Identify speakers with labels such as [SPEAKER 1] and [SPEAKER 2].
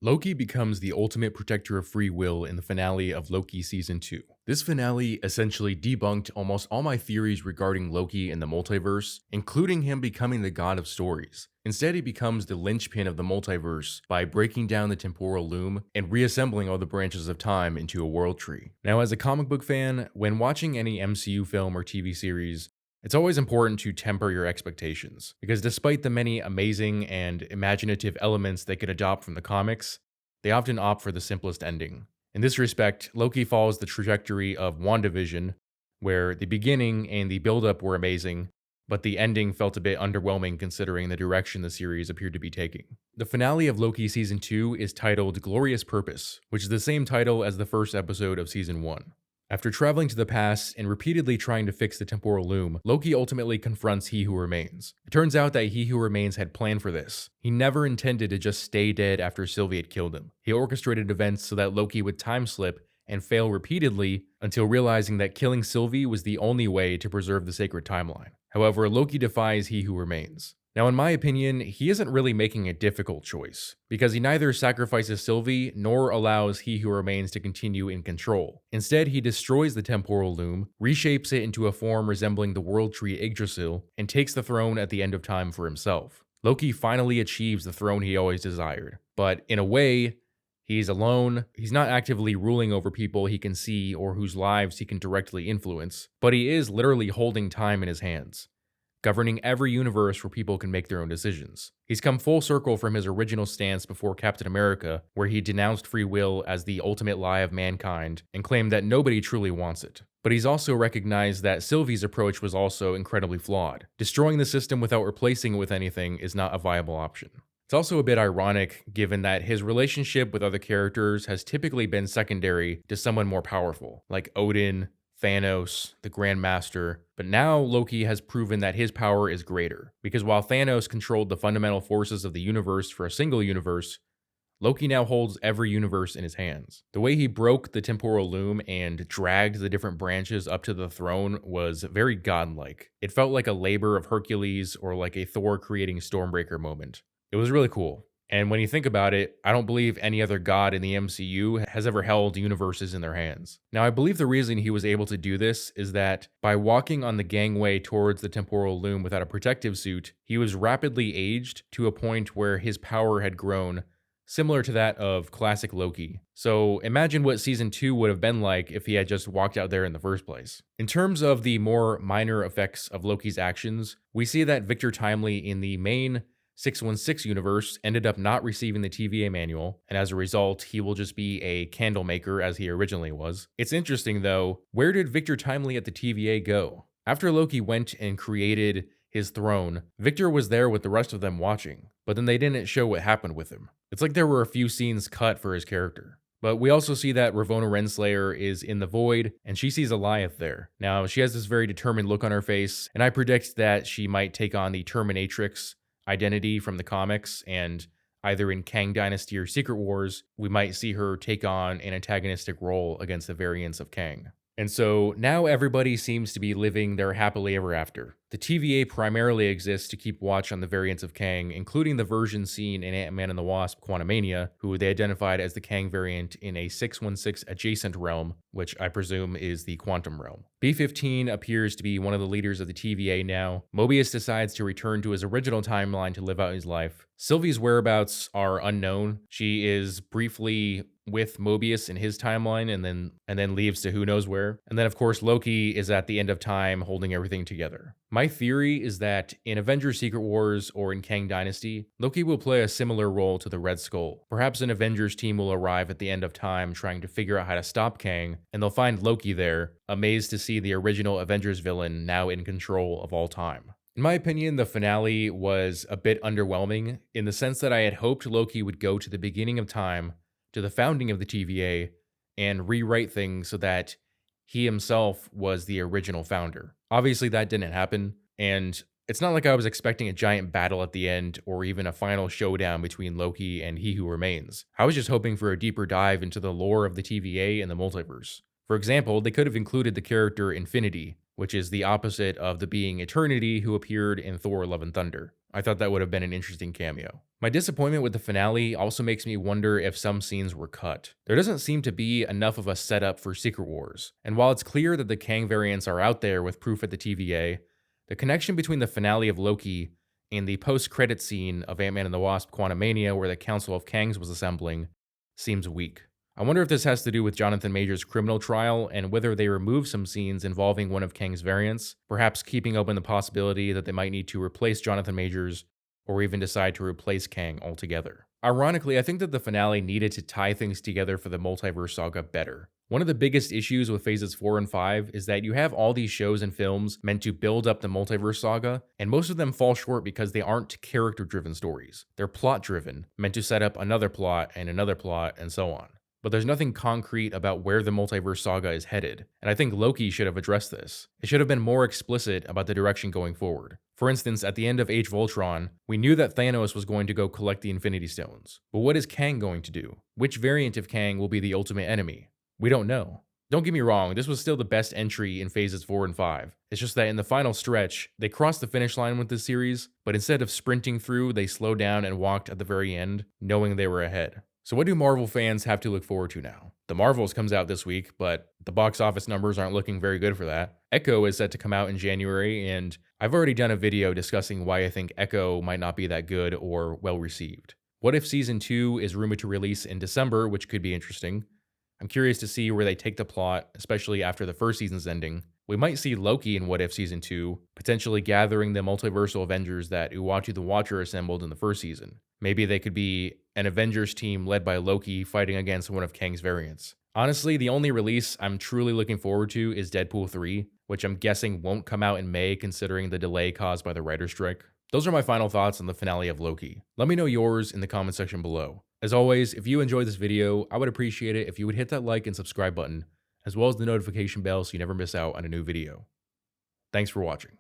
[SPEAKER 1] Loki becomes the ultimate protector of free will in the finale of Loki Season 2. This finale essentially debunked almost all my theories regarding Loki and the multiverse, including him becoming the god of stories. Instead, he becomes the linchpin of the multiverse by breaking down the temporal loom and reassembling all the branches of time into a world tree. Now, as a comic book fan, when watching any MCU film or TV series, it's always important to temper your expectations, because despite the many amazing and imaginative elements they could adopt from the comics, they often opt for the simplest ending. In this respect, Loki follows the trajectory of WandaVision, where the beginning and the build-up were amazing, but the ending felt a bit underwhelming considering the direction the series appeared to be taking. The finale of Loki Season 2 is titled Glorious Purpose, which is the same title as the first episode of Season 1. After traveling to the past and repeatedly trying to fix the temporal loom, Loki ultimately confronts He Who Remains. It turns out that He Who Remains had planned for this. He never intended to just stay dead after Sylvie had killed him. He orchestrated events so that Loki would time slip and fail repeatedly until realizing that killing Sylvie was the only way to preserve the sacred timeline. However, Loki defies He Who Remains. Now, in my opinion, he isn't really making a difficult choice, because he neither sacrifices Sylvie nor allows He Who Remains to continue in control. Instead, he destroys the temporal loom, reshapes it into a form resembling the World Tree Yggdrasil, and takes the throne at the end of time for himself. Loki finally achieves the throne he always desired, but in a way, he's alone. He's not actively ruling over people he can see or whose lives he can directly influence, but he is literally holding time in his hands, governing every universe where people can make their own decisions. He's come full circle from his original stance before Captain America, where he denounced free will as the ultimate lie of mankind and claimed that nobody truly wants it. But he's also recognized that Sylvie's approach was also incredibly flawed. Destroying the system without replacing it with anything is not a viable option. It's also a bit ironic, given that his relationship with other characters has typically been secondary to someone more powerful, like Odin, Thanos, the Grand Master, but now Loki has proven that his power is greater, because while Thanos controlled the fundamental forces of the universe for a single universe, Loki now holds every universe in his hands. The way he broke the temporal loom and dragged the different branches up to the throne was very godlike. It felt like a labor of Hercules or like a Thor creating Stormbreaker moment. It was really cool. And when you think about it, I don't believe any other god in the MCU has ever held universes in their hands. Now, I believe the reason he was able to do this is that by walking on the gangway towards the temporal loom without a protective suit, he was rapidly aged to a point where his power had grown, similar to that of classic Loki. So imagine what Season 2 would have been like if he had just walked out there in the first place. In terms of the more minor effects of Loki's actions, we see that Victor Timely in the main 616 universe ended up not receiving the TVA manual, and as a result, he will just be a candle maker as he originally was. It's interesting though, where did Victor Timely at the TVA go? After Loki went and created his throne, Victor was there with the rest of them watching, but then they didn't show what happened with him. It's like there were a few scenes cut for his character. But we also see that Ravonna Renslayer is in the void, and she sees Alioth there. Now, she has this very determined look on her face, and I predict that she might take on the Terminatrix identity from the comics, and either in Kang Dynasty or Secret Wars, we might see her take on an antagonistic role against the variants of Kang. And so now everybody seems to be living their happily ever after. The TVA primarily exists to keep watch on the variants of Kang, including the version seen in Ant-Man and the Wasp: Quantumania, who they identified as the Kang variant in a 616 adjacent realm, which I presume is the Quantum Realm. B-15 appears to be one of the leaders of the TVA now. Mobius decides to return to his original timeline to live out his life. Sylvie's whereabouts are unknown. She is briefly with Mobius in his timeline and then leaves to who knows where. And then of course Loki is at the end of time holding everything together. My theory is that in Avengers Secret Wars or in Kang Dynasty, Loki will play a similar role to the Red Skull. Perhaps an Avengers team will arrive at the end of time trying to figure out how to stop Kang, and they'll find Loki there, amazed to see the original Avengers villain now in control of all time. In my opinion, the finale was a bit underwhelming in the sense that I had hoped Loki would go to the beginning of time, to the founding of the TVA, and rewrite things so that he himself was the original founder. Obviously, that didn't happen, and it's not like I was expecting a giant battle at the end or even a final showdown between Loki and He Who Remains. I was just hoping for a deeper dive into the lore of the TVA and the multiverse. For example, they could have included the character Infinity, which is the opposite of the being Eternity who appeared in Thor: Love and Thunder. I thought that would have been an interesting cameo. My disappointment with the finale also makes me wonder if some scenes were cut. There doesn't seem to be enough of a setup for Secret Wars, and while it's clear that the Kang variants are out there with proof at the TVA, the connection between the finale of Loki and the post-credit scene of Ant-Man and the Wasp: Quantumania, where the Council of Kangs was assembling, seems weak. I wonder if this has to do with Jonathan Majors' criminal trial and whether they remove some scenes involving one of Kang's variants, perhaps keeping open the possibility that they might need to replace Jonathan Majors or even decide to replace Kang altogether. Ironically, I think that the finale needed to tie things together for the multiverse saga better. One of the biggest issues with phases 4 and 5 is that you have all these shows and films meant to build up the multiverse saga, and most of them fall short because they aren't character-driven stories. They're plot-driven, meant to set up another plot, and so on. But there's nothing concrete about where the multiverse saga is headed, and I think Loki should have addressed this. It should have been more explicit about the direction going forward. For instance, at the end of Age of Ultron, we knew that Thanos was going to go collect the Infinity Stones. But what is Kang going to do? Which variant of Kang will be the ultimate enemy? We don't know. Don't get me wrong, this was still the best entry in phases 4 and 5. It's just that in the final stretch, they crossed the finish line with this series, but instead of sprinting through, they slowed down and walked at the very end, knowing they were ahead. So what do Marvel fans have to look forward to now? The Marvels comes out this week, but the box office numbers aren't looking very good for that. Echo is set to come out in January, and I've already done a video discussing why I think Echo might not be that good or well received. What If Season 2 is rumored to release in December, which could be interesting. I'm curious to see where they take the plot, especially after the first season's ending. We might see Loki in What If Season 2, potentially gathering the multiversal Avengers that Uatu the Watcher assembled in the first season. Maybe they could be an Avengers team led by Loki fighting against one of Kang's variants. Honestly, the only release I'm truly looking forward to is Deadpool 3, which I'm guessing won't come out in May considering the delay caused by the writer's strike. Those are my final thoughts on the finale of Loki. Let me know yours in the comment section below. As always, if you enjoyed this video, I would appreciate it if you would hit that like and subscribe button, as well as the notification bell so you never miss out on a new video. Thanks for watching.